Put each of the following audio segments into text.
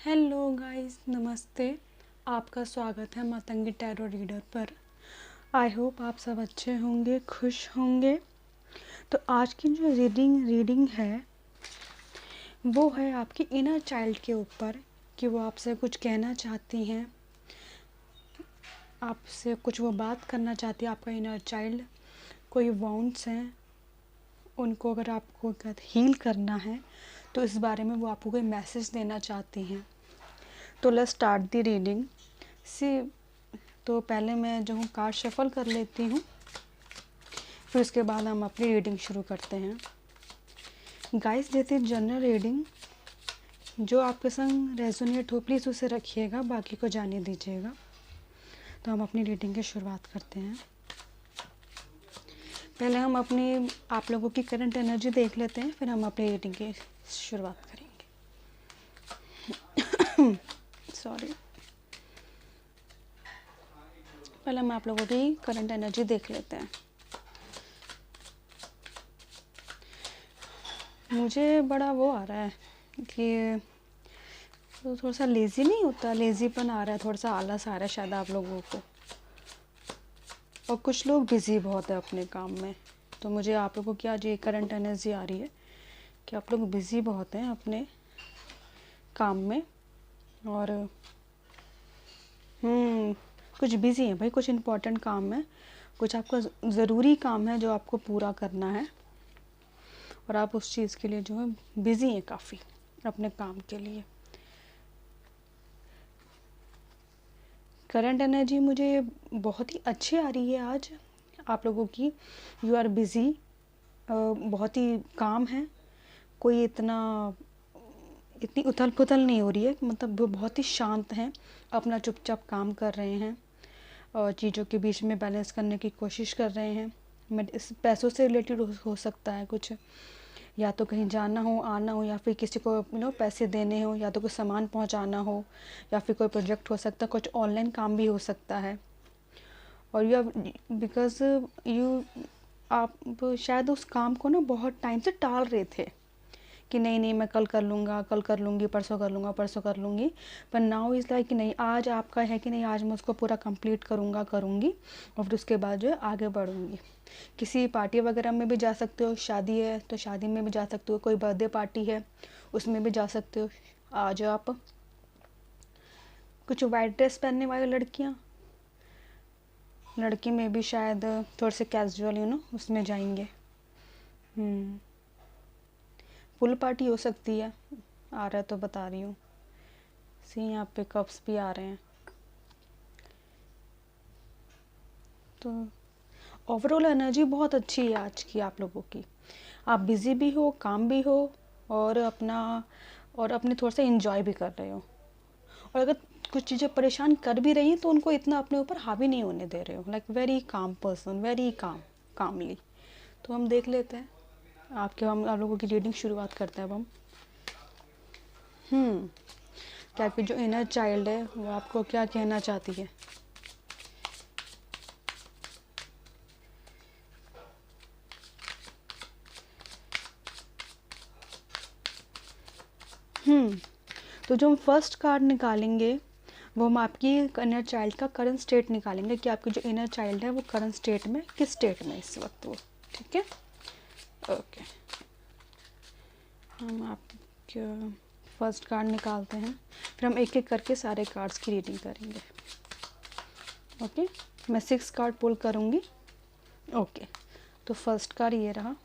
Hello guys, नमस्ते। आपका स्वागत है मातंगी टैरो रीडर पर। आई होप आप सब अच्छे होंगे, खुश होंगे। तो आज की जो रीडिंग है वो है आपकी इनर चाइल्ड के ऊपर, कि वो आपसे कुछ कहना चाहती हैं, आपसे कुछ वो बात करना चाहती है। आपका इनर चाइल्ड, कोई वाउंड्स हैं, उनको अगर आपको हील करना है तो इस बारे में वो आपको कोई मैसेज देना चाहती हैं। तो लेट्स स्टार्ट द रीडिंग। सी, तो पहले मैं जो हूँ कार्ड शफल कर लेती हूँ, फिर उसके बाद हम अपनी रीडिंग शुरू करते हैं। गाइस, देती जनरल रीडिंग, जो आपके संग रेजोनेट हो प्लीज़ उसे रखिएगा, बाकी को जाने दीजिएगा। तो हम अपनी रीडिंग की शुरुआत करते हैं। पहले हम अपनी आप लोगों की करंट एनर्जी देख लेते हैं, फिर हम अपनी रीडिंग की शुरुआत करेंगे। सॉरी, पहले हम आप लोगों की करंट एनर्जी देख लेते हैं। मुझे बड़ा वो आ रहा है कि तो थोड़ा सा लेज़ी नहीं होता, लेज़ीपन आ रहा है, थोड़ा सा आलस आ रहा है शायद आप लोगों को। और कुछ लोग बिज़ी बहुत है अपने काम में। तो मुझे आप लोगों की आज ये करंट एनर्जी आ रही है कि आप लोग बिज़ी बहुत हैं अपने काम में। और कुछ बिज़ी हैं भाई, कुछ इम्पोर्टेंट काम है, कुछ आपका ज़रूरी काम है जो आपको पूरा करना है, और आप उस चीज़ के लिए जो है बिज़ी हैं काफ़ी अपने काम के लिए। करंट एनर्जी मुझे बहुत ही अच्छी आ रही है आज आप लोगों की। यू आर बिज़ी, बहुत ही काम है, कोई इतनी उथल पुथल नहीं हो रही है, मतलब वो बहुत ही शांत हैं, अपना चुपचाप काम कर रहे हैं और चीज़ों के बीच में बैलेंस करने की कोशिश कर रहे हैं। इस पैसों से रिलेटेड हो सकता है कुछ, या तो कहीं जाना हो, आना हो, या फिर किसी को पैसे देने हो, या तो कुछ सामान पहुंचाना हो, या फिर कोई प्रोजेक्ट हो सकता है, कुछ ऑनलाइन काम भी हो सकता है। और यू बिकॉज यू आप शायद उस काम को ना बहुत टाइम से टाल रहे थे कि नहीं नहीं मैं कल कर लूँगा, कल कर लूँगी, परसों कर लूँगा, परसों कर लूँगी। पर नाउ इज़ लाइक कि नहीं, आज आपका है कि नहीं, आज मैं उसको पूरा कंप्लीट करूँगी और फिर उसके बाद जो है आगे बढ़ूँगी। किसी पार्टी वगैरह में भी जा सकते हो, शादी है तो शादी में भी जा सकते हो, कोई बर्थडे पार्टी है उसमें भी जा सकते हो। आज आप कुछ वाइट ड्रेस पहनने वाली लड़की में भी शायद थोड़े से कैजुअल उसमें जाएंगे। फुल पार्टी हो सकती है, आ रहा है तो बता रही हूँ। सी, यहाँ पे कप्स भी आ रहे हैं। तो ओवरऑल एनर्जी बहुत अच्छी है आज की आप लोगों की। आप बिज़ी भी हो, काम भी हो, और अपने थोड़ा सा इंजॉय भी कर रहे हो। और अगर कुछ चीज़ें परेशान कर भी रही हैं तो उनको इतना अपने ऊपर हावी नहीं होने दे रहे हो। Like very calm person, very calmly. तो हम देख लेते हैं हम आप लोगों की रीडिंग शुरुआत करते हैं अब हम। कि आपकी जो इनर चाइल्ड है वो आपको क्या कहना चाहती है। तो जो हम फर्स्ट कार्ड निकालेंगे वो हम आपकी इनर चाइल्ड का करंट स्टेट निकालेंगे, कि आपकी जो इनर चाइल्ड है वो करंट स्टेट में किस स्टेट में इस वक्त वो। ठीक है, ओके। हम आपके फर्स्ट कार्ड निकालते हैं, फिर हम एक एक करके सारे कार्ड्स की रीडिंग करेंगे। ओके, मैं 6 कार्ड पुल करूँगी। ओके, तो फर्स्ट कार्ड ये रहा,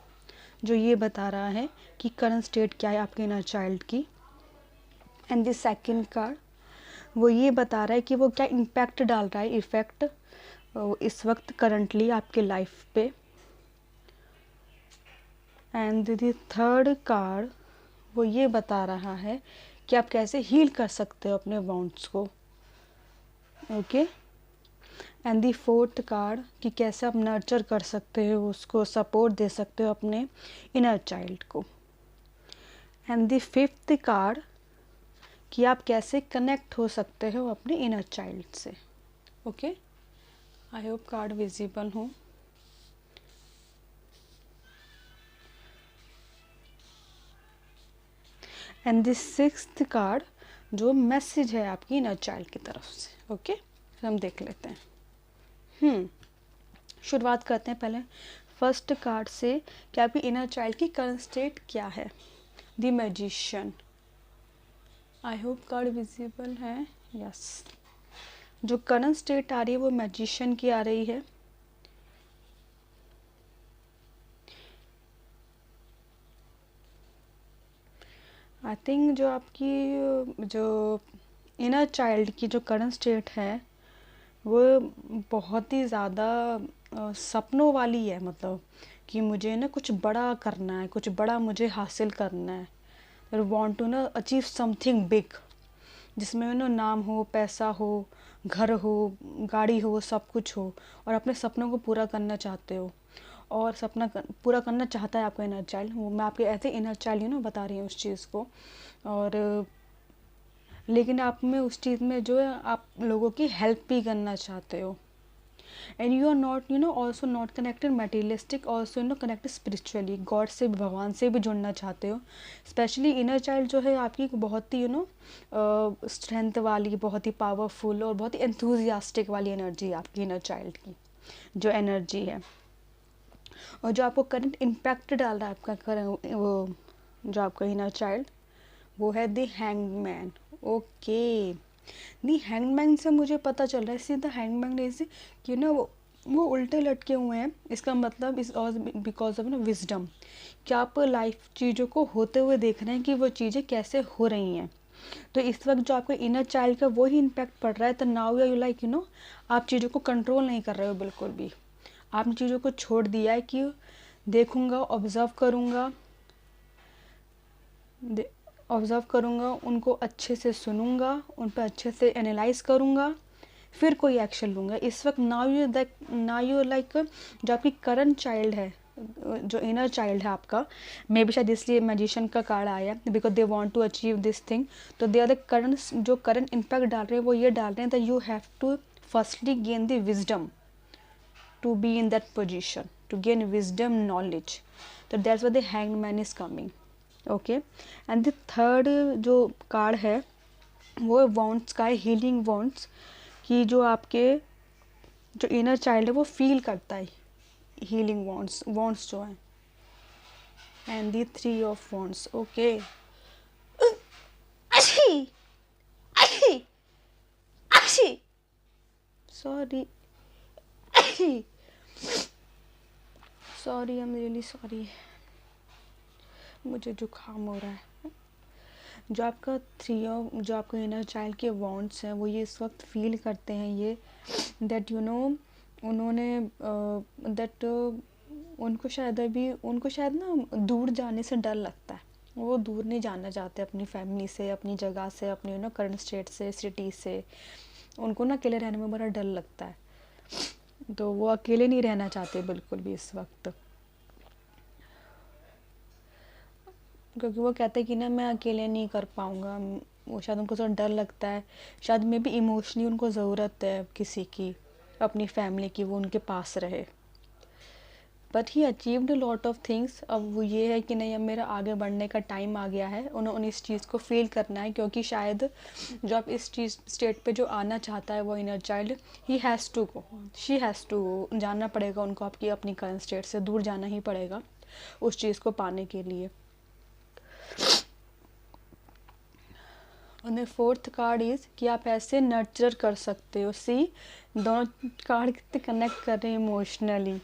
जो ये बता रहा है कि करंट स्टेट क्या है आपके इनर चाइल्ड की। एंड द सेकंड कार्ड वो ये बता रहा है कि वो क्या इम्पैक्ट डाल रहा है, इफ़ेक्ट इस वक्त करंटली आपके लाइफ पे। एंड द थर्ड कार्ड वो ये बता रहा है कि आप कैसे हील कर सकते हो अपने वाउंड्स को। Okay, and the fourth card कि कैसे आप नर्चर कर सकते हो, उसको सपोर्ट दे सकते हो अपने इनर चाइल्ड को। एंड दी फिफ्थ कार्ड कि आप कैसे कनेक्ट हो सकते हो अपने इनर चाइल्ड से। Okay, I hope card visible हो। एंड द सिक्स्थ कार्ड जो मैसेज है आपकी इनर चाइल्ड की तरफ से। ओके, फिर हम देख लेते हैं। शुरुआत करते हैं पहले फर्स्ट कार्ड से कि आपकी इनर चाइल्ड की करंट स्टेट क्या है। The magician, I hope card visible है। यस, जो करंट स्टेट आ रही है वो मैजिशियन की आ रही है। आई थिंक जो आपकी जो इनर चाइल्ड की जो करंट स्टेट है वो बहुत ही ज़्यादा सपनों वाली है, मतलब कि मुझे ना कुछ बड़ा करना है, कुछ बड़ा मुझे हासिल करना है। वांट टू ना अचीव समथिंग बिग, जिसमें ना नाम हो, पैसा हो, घर हो, गाड़ी हो, सब कुछ हो, और अपने सपनों को पूरा करना चाहते हो। और पूरा करना चाहता है आपका इनर चाइल्ड। वो मैं आपके ऐसे इनर चाइल्ड बता रही हूँ उस चीज़ को। और लेकिन आप में उस चीज़ में जो है आप लोगों की हेल्प भी करना चाहते हो। And you are not also not connected materialistic, also connected spiritually, God से, भगवान से भी जुड़ना चाहते हो। स्पेशली इनर चाइल्ड जो है आपकी बहुत ही स्ट्रेंथ वाली, बहुत ही पावरफुल और बहुत ही एंथुजियास्टिक वाली एनर्जी है आपकी इनर चाइल्ड की जो एनर्जी है। और जो आपको करंट इम्पैक्ट डाल रहा है आपका वो जो आपका इनर चाइल्ड, वो है the hangman. Okay, the hangman से मुझे पता चल रहा है, सी द हैंगमैन इज कि वो उल्टे लटके हुए हैं। इसका मतलब इस बिकॉज ऑफ विजडम, कि आप लाइफ चीज़ों को होते हुए देख रहे हैं कि वो चीज़ें कैसे हो रही हैं। तो इस वक्त जो आपको इनर चाइल्ड का वही इम्पैक्ट पड़ रहा है। तो नाउ यू लाइक आप चीज़ों को कंट्रोल नहीं कर रहे हो बिल्कुल भी। आपने चीज़ों को छोड़ दिया है कि देखूंगा, ऑब्ज़र्व करूँगा, उनको अच्छे से सुनूंगा, उन पर अच्छे से एनालाइज करूँगा, फिर कोई एक्शन लूँगा। इस वक्त नाउ यू लाइक जो आपकी करंट चाइल्ड है, जो इनर चाइल्ड है आपका, मे बी शायद इसलिए मैजिशियन का कार्ड आया, because they want to achieve this thing. तो दे आर द करंट, जो करंट इम्पैक्ट डाल रहे हैं वो ये डाल रहे हैं that you have to firstly gain the wisdom to be in that position, to gain wisdom, knowledge. So that's why the hanged man is coming. Okay, and the third जो card है वो वॉन्ट्स का है, healing wants, कि जो आपके जो inner child है वो फील करता है हीलिंग वॉन्ट्स जो है। And the 3 of wants. Okay, sorry sorry, I am really sorry, मुझे जुकाम हो रहा है। जो आपका जो आपका इनर चाइल्ड के वॉन्ट्स हैं वो ये इस वक्त फील करते हैं ये दैट उन्होंने दैट उनको शायद ना दूर जाने से डर लगता है। वो दूर नहीं जाना चाहते अपनी फैमिली से, अपनी जगह से, अपनी करंट स्टेट से, सिटी से। उनको ना अकेले रहने में बड़ा डर लगता है, तो वो अकेले नहीं रहना चाहते बिल्कुल भी इस वक्त, क्योंकि वो कहते हैं कि ना मैं अकेले नहीं कर पाऊँगा। वो शायद उनको थोड़ा डर लगता है, शायद मे बी इमोशनली उनको ज़रूरत है किसी की, अपनी फैमिली की, वो उनके पास रहे। But he achieved lot of things. अब वो ये है कि नहीं, अब मेरा आगे बढ़ने का टाइम आ गया है, उन्हें इस चीज़ को फील करना है, क्योंकि शायद जो आप इस चीज़ स्टेट पे जो आना चाहता है वो inner child, he has to go, she has to go, जाना पड़ेगा उनको आपकी अपनी करंट स्टेट से दूर जाना ही पड़ेगा उस चीज़ को पाने के लिए। और फोर्थ कार्ड इज़ कि आप ऐसे नर्चर कर सकते हो। सी, दोनों कार्ड कितने कनेक्ट कर रहे हैं इमोशनली।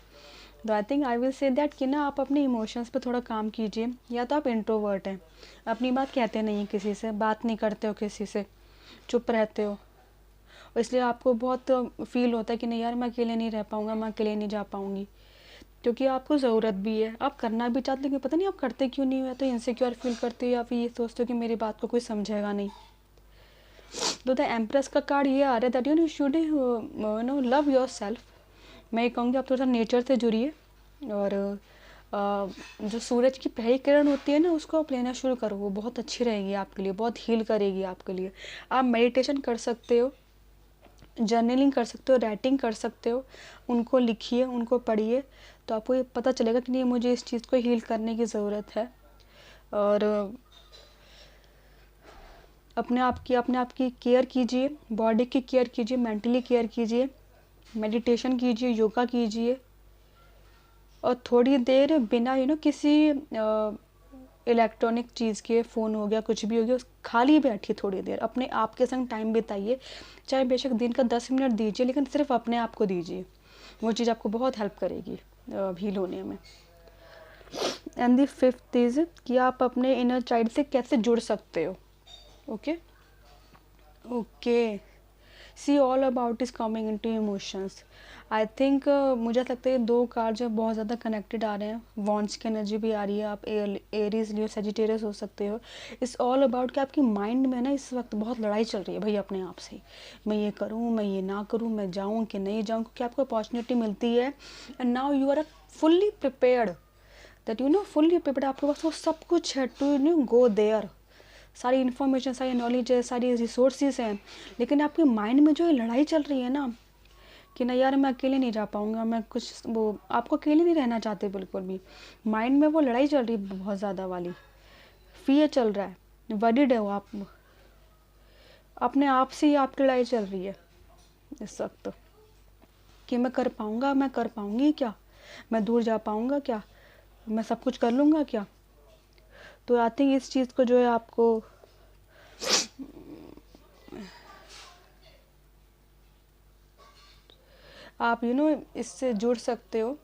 तो I think I will say that कि ना आप अपने इमोशंस पे थोड़ा काम कीजिए। या तो आप इंट्रोवर्ट हैं, अपनी बात कहते नहीं हैं, किसी से बात नहीं करते हो, किसी से चुप रहते हो, और इसलिए आपको बहुत फील होता है कि नहीं यार मैं अकेले नहीं रह पाऊँगा, मैं अकेले नहीं जा पाऊँगी, क्योंकि आपको ज़रूरत भी है, आप करना भी चाहते हो, लेकिन पता नहीं आप करते क्यों नहीं हो। तो इनसिक्योर फील करते हो या फिर ये सोचते हो कि मेरी बात को कोई समझेगा नहीं। तो द एम्प्रेस का कार्ड ये आ रहा है that you should love your self. मैं ये कहूँगी आप थोड़ा सा नेचर से जुड़िए, और जो सूरज की पहली किरण होती है ना उसको आप लेना शुरू करो, वो बहुत अच्छी रहेगी आपके लिए, बहुत हील करेगी आपके लिए। आप मेडिटेशन कर सकते हो, जर्नलिंग कर सकते हो, राइटिंग कर सकते हो, उनको लिखिए, उनको पढ़िए, तो आपको ये पता चलेगा कि नहीं मुझे इस चीज़ को हील करने की ज़रूरत है। और अपने आप की केयर कीजिए, बॉडी की केयर कीजिए, मेंटली केयर कीजिए, मेडिटेशन कीजिए, योगा कीजिए, और थोड़ी देर बिना किसी इलेक्ट्रॉनिक चीज़ के, फ़ोन हो गया कुछ भी हो गया, खाली बैठिए, थोड़ी देर अपने आप के संग टाइम बिताइए। चाहे बेशक दिन का 10 मिनट दीजिए, लेकिन सिर्फ अपने आप को दीजिए। वो चीज़ आपको बहुत हेल्प करेगी हील होने में। एंड दी फिफ्थ इज़ कि आप अपने इनर चाइल्ड से कैसे जुड़ सकते हो। Okay okay, see all about is coming into emotions. I think मुझे लगता है ये दो कार्ड जो बहुत ज़्यादा कनेक्टेड आ रहे हैं। वॉन्ट्स की एनर्जी भी आ रही है, आप एरीज लियो, सेजिटेरियस हो सकते हो। इट्स ऑल अबाउट कि आपकी माइंड में ना इस वक्त बहुत लड़ाई चल रही है भाई अपने आप से। मैं ये करूँ, मैं ये ना करूँ, मैं जाऊँ कि नहीं जाऊँ, क्योंकि आपको अपॉर्चुनिटी मिलती है and now you are fully prepared, that fully prepared, आपके पास वो सब कुछ है टू गो देयर। सारी इन्फॉर्मेशन, सारी नॉलेज है, सारी रिसोर्सेज हैं, लेकिन आपके माइंड में जो ये लड़ाई चल रही है ना कि ना यार मैं अकेले नहीं जा पाऊँगा, मैं कुछ वो, आपको अकेले नहीं रहना चाहते बिल्कुल भी। माइंड में वो लड़ाई चल रही है बहुत ज़्यादा वाली, फियर चल रहा है, वरीड हो आप, अपने आप से ही आपकी लड़ाई चल रही है इस वक्त कि मैं कर पाऊँगा, मैं कर पाऊँगी क्या, मैं दूर जा पाऊँगा क्या, मैं सब कुछ कर लूँगा क्या। तो आई थिंक इस चीज़ को जो है आपको आप इससे जुड़ सकते हो।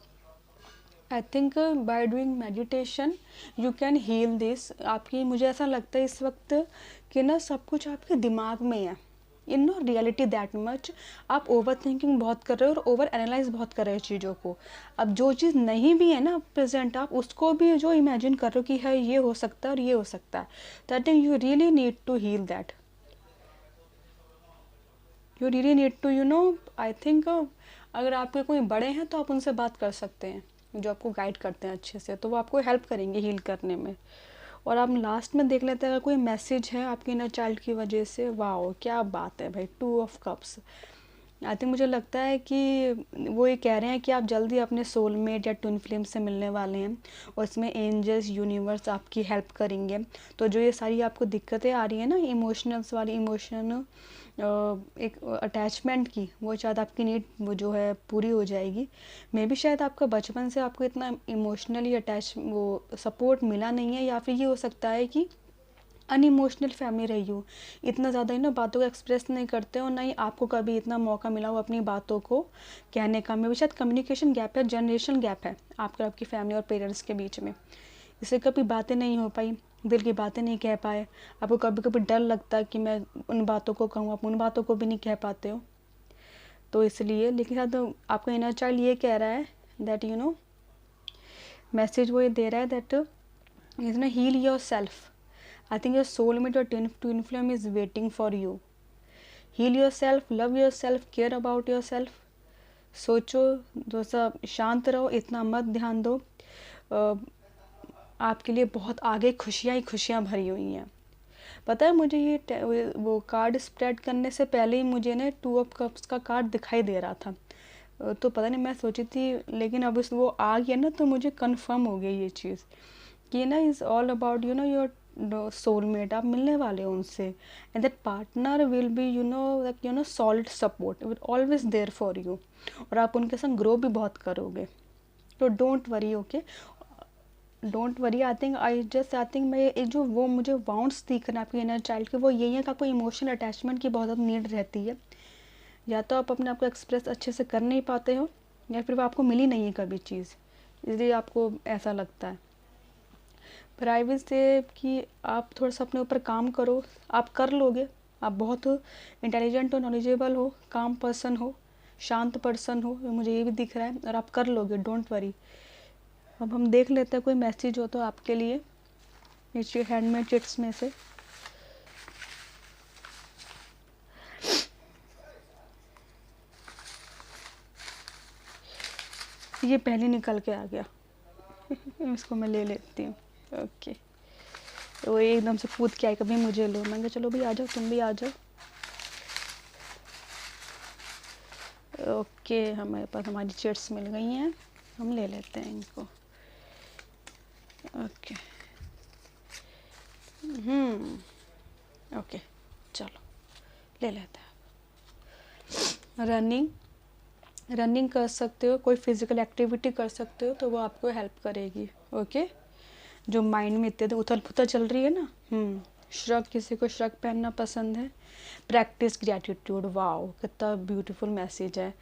I think by doing meditation you can heal this. आपकी, मुझे ऐसा लगता है इस वक्त कि ना सब कुछ आपके दिमाग में है, in no reality that much. आप ओवर थिंकिंग बहुत कर रहे हो और ओवर एनालाइज बहुत कर रहे हो चीज़ों को। अब जो चीज़ नहीं भी है ना प्रेजेंट, आप उसको भी जो इमेजिन कर रहे हो कि है ये हो सकता है और ये हो सकता है। तो I think you really need to heal that, you really need to I think अगर आपके कोई बड़े हैं तो आप उनसे बात कर सकते हैं जो आपको गाइड करते हैं अच्छे से, तो वो आपको हेल्प करेंगे हील करने में। और आप लास्ट में देख लेते हैं अगर कोई मैसेज है आपके इनर चाइल्ड की वजह से, वाओ क्या बात है भाई, 2 ऑफ कप्स। आई थिंक मुझे लगता है कि वो ये कह रहे हैं कि आप जल्दी अपने सोलमेट या ट्विन फ्लेम से मिलने वाले हैं, और इसमें एंजल्स, यूनिवर्स आपकी हेल्प करेंगे। तो जो ये सारी आपको दिक्कतें आ रही है ना इमोशनल्स वाली, इमोशन एक अटैचमेंट की, वो शायद आपकी नीड वो जो है पूरी हो जाएगी। मे भी शायद आपका बचपन से आपको इतना इमोशनली अटैच वो सपोर्ट मिला नहीं है, या फिर ये हो सकता है कि अनइमोशनल फैमिली रही हो, इतना ज़्यादा बातों को एक्सप्रेस नहीं करते हो, ना ही आपको कभी इतना मौका मिला हो अपनी बातों को कहने का। मे भी शायद कम्युनिकेशन गैप है, जनरेशन गैप है आपके, आपकी फैमिली और पेरेंट्स के बीच में, इससे कभी बातें नहीं हो पाई, दिल की बातें नहीं कह पाए। आपको कभी कभी डर लगता है कि मैं उन बातों को कहूँ, आप उन बातों को भी नहीं कह पाते हो, तो इसलिए। लेकिन शायद आपका इनर चाइल्ड ये कह रहा है दैट मैसेज वो ये दे रहा है दैट इज ना heal yourself. I think your soulmate or twin flame is waiting for you. Heal yourself, love yourself, care about yourself. सोचो, दोस्तों शांत रहो, इतना मत ध्यान दो। आपके लिए बहुत आगे खुशियाँ ही खुशियाँ भरी हुई हैं। पता है मुझे ये वो कार्ड स्प्रेड करने से पहले ही मुझे ना 2 ऑफ कप्स का कार्ड दिखाई दे रहा था। तो पता नहीं मैं सोची थी, लेकिन अब वो आ गया ना तो मुझे कंफर्म हो गई ये चीज़ कि ना is all about your soulmate. आप मिलने वाले हो उनसे, and that partner will be solid support, will always there for you, और आप उनके संग ग्रो भी बहुत करोगे। तो don't worry, okay, don't worry. I think मैं एक जो वो मुझे वाउंड्स दिख रहे हैं आपके इनर चाइल्ड के, वो यही है कि आपको इमोशनल अटैचमेंट की बहुत ज़्यादा नीड रहती है। या तो आप अपने आप को एक्सप्रेस अच्छे से कर नहीं पाते हो, या फिर वो आपको मिली नहीं है कभी चीज़, इसलिए आपको ऐसा लगता है। प्राइवेट से कि आप थोड़ा सा अपने ऊपर काम करो, आप कर लोगे। आप बहुत इंटेलिजेंट हो, नॉलेजेबल हो, काम पर्सन हो, शांत पर्सन हो, मुझे ये भी दिख रहा है, और आप कर लोगे, डोंट वरी। अब हम देख लेते हैं कोई मैसेज हो तो आपके लिए नीचे हैंडमेड चिट्स में से। ये पहले निकल के आ गया इसको मैं ले लेती हूँ। ओके, तो वो एकदम से कूद के आई, कभी मुझे लो, मैं कहा चलो भाई आ जाओ, तुम भी आ जाओ। ओके, हमारे पास हमारी चिट्स मिल गई हैं, हम ले लेते हैं इनको। ओके, ओके, चलो ले लेते हैं। रनिंग कर सकते हो, कोई फिजिकल एक्टिविटी कर सकते हो तो वो आपको हेल्प करेगी। ओके, जो माइंड में इतने उथल पुथल चल रही है ना। श्रग, किसी को श्रग पहनना पसंद है। प्रैक्टिस ग्रैटिट्यूड, वाओ कितना ब्यूटीफुल मैसेज है।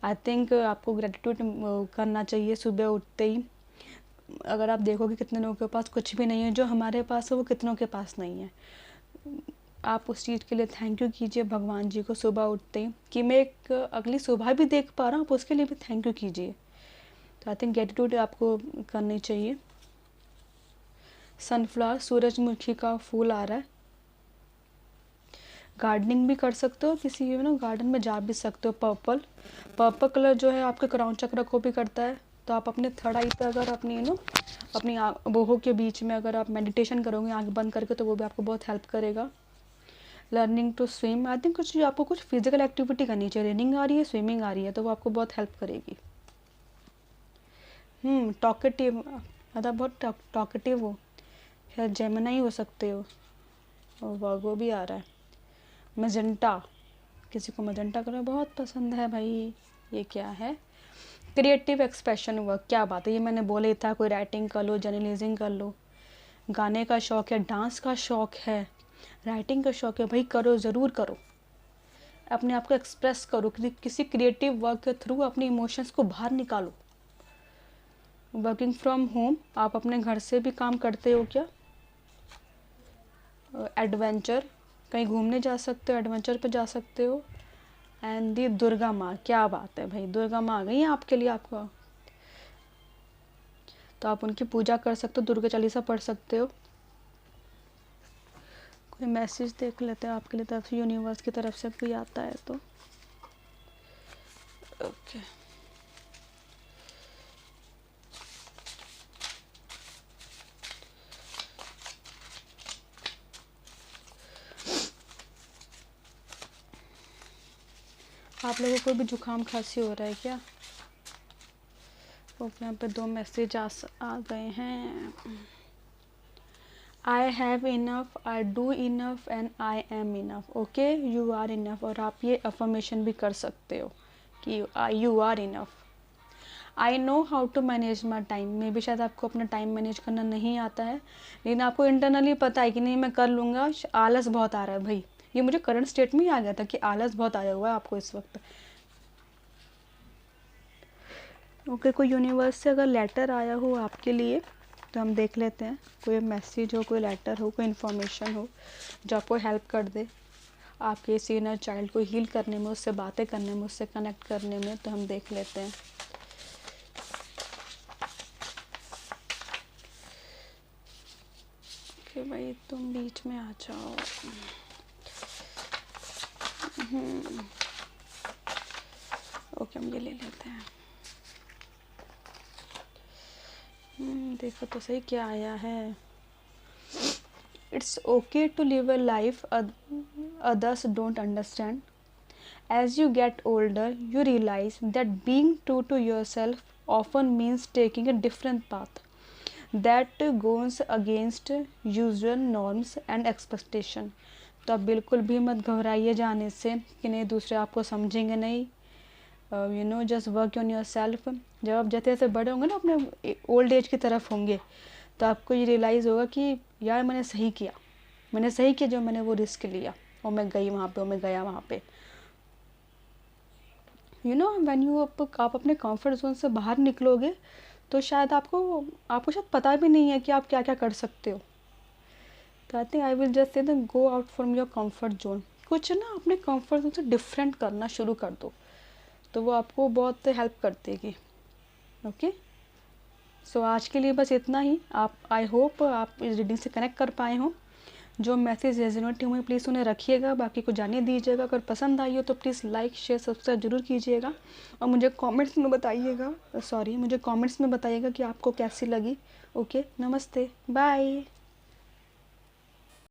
आई थिंक आपको ग्रैटिट्यूड करना चाहिए सुबह उठते ही। अगर आप देखोगे कितने लोगों के पास कुछ भी नहीं है, जो हमारे पास है वो कितनों के पास नहीं है। आप उस चीज़ के लिए थैंक यू कीजिए भगवान जी को सुबह उठते ही, कि मैं एक अगली सुबह भी देख पा रहा हूँ, आप उसके लिए भी थैंक यू कीजिए। तो आई थिंक ग्रैटिट्यूड आपको करनी चाहिए। सनफ्लावर, सूरजमुखी का फूल आ रहा है। गार्डनिंग भी कर सकते हो, किसी गार्डन में जा भी सकते हो। पर्पल कलर जो है आपके क्राउन चक्र को भी करता है। तो आप अपने थर्ड आई पे अगर अपनी अपनी बोहों के बीच में अगर आप मेडिटेशन करोगे आंख बंद करके, तो वो भी आपको बहुत हेल्प करेगा। Learning to swim, I think आपको कुछ फिजिकल एक्टिविटी करनी चाहिए। रनिंग आ रही है, स्विमिंग आ रही है, तो वो आपको बहुत हेल्प करेगी। टॉकेटिव, मतलब बहुत टॉकेटिव हो, शायद जेमिनी हो सकते हो। और वर्गो भी आ रहा है। मजेंटा, किसी को मजेंटा कलर बहुत पसंद है भाई। ये क्या है? क्रिएटिव एक्सप्रेशन वर्क, क्या बात है, ये मैंने बोला ही था। कोई राइटिंग कर लो, जर्नलिज्म कर लो, गाने का शौक है, डांस का शौक है, राइटिंग का शौक है, भाई करो, ज़रूर करो। अपने आप को एक्सप्रेस करो, किसी क्रिएटिव वर्क के थ्रू अपने इमोशंस को बाहर निकालो। वर्किंग फ्रॉम होम, आप अपने घर से भी काम करते हो क्या? एडवेंचर, कहीं घूमने जा सकते हो, एडवेंचर पे जा सकते हो। एंड दी दुर्गा माँ, क्या बात है भाई, दुर्गा माँ आ गई हैं आपके लिए। आपको तो आप उनकी पूजा कर सकते हो, दुर्गा चालीसा पढ़ सकते हो। कोई मैसेज देख लेते हैं आपके लिए तरफ से, यूनिवर्स की तरफ से कोई आता है तो। ओके, आप लोगों को भी जुकाम खांसी हो रहा है क्या? ओके, यहाँ पे 2 मैसेज आ गए हैं। I have enough, I do enough and I am enough. Okay, you are enough. और आप ये अफर्मेशन भी कर सकते हो कि you are enough. I know how to manage my time, में भी शायद आपको अपना टाइम मैनेज करना नहीं आता है, लेकिन आपको इंटरनली पता है कि नहीं मैं कर लूँगा। आलस बहुत आ रहा है भाई, ये मुझे करंट स्टेट में ही आ गया था कि आलस बहुत आया हुआ है आपको इस वक्त। ओके, कोई यूनिवर्स से अगर लेटर आया हो आपके लिए तो हम देख लेते हैं। कोई मैसेज हो, कोई लेटर हो, कोई इन्फॉर्मेशन हो जो आपको हेल्प कर दे आपके इस इनर चाइल्ड को हील करने में, उससे बातें करने में, उससे कनेक्ट करने में, तो हम देख लेते हैं। कि भाई तुम बीच में आ जाओ। ओके, हम ये ले लेते हैं। देखो तो सही क्या आया है। It's okay to live a life others don't understand. As you get older, you realize that being true to yourself often means taking a different path that goes against usual norms and expectation. तो आप बिल्कुल भी मत घबराइए जाने से कि नहीं दूसरे आपको समझेंगे नहीं। Just work on your self. जब आप जैसे जैसे बड़े होंगे ना, अपने ओल्ड एज की तरफ होंगे, तो आपको ये रियलाइज़ होगा कि यार मैंने सही किया जो मैंने वो रिस्क लिया और मैं गई वहाँ पे और मैं गया वहाँ पे। व्हेन यू आप अपने कंफर्ट जोन से बाहर निकलोगे तो शायद आपको शायद पता भी नहीं है कि आप क्या क्या कर सकते हो। तो I think I will just say go out from your comfort zone. कुछ ना अपने कंफर्ट जोन से डिफरेंट करना शुरू कर दो, तो वो आपको बहुत हेल्प कर देगी। ओके, सो आज के लिए बस इतना ही। आई होप आप इस रीडिंग से कनेक्ट कर पाए हों। जो मैसेज रेजोनेट हुए प्लीज़ उन्हें रखिएगा, बाकी को जाने दीजिएगा। अगर पसंद आई हो तो प्लीज़ लाइक शेयर सब्सक्राइब जरूर कीजिएगा और मुझे कमेंट्स में बताइएगा कि आपको कैसी लगी। ओके, नमस्ते, बाय।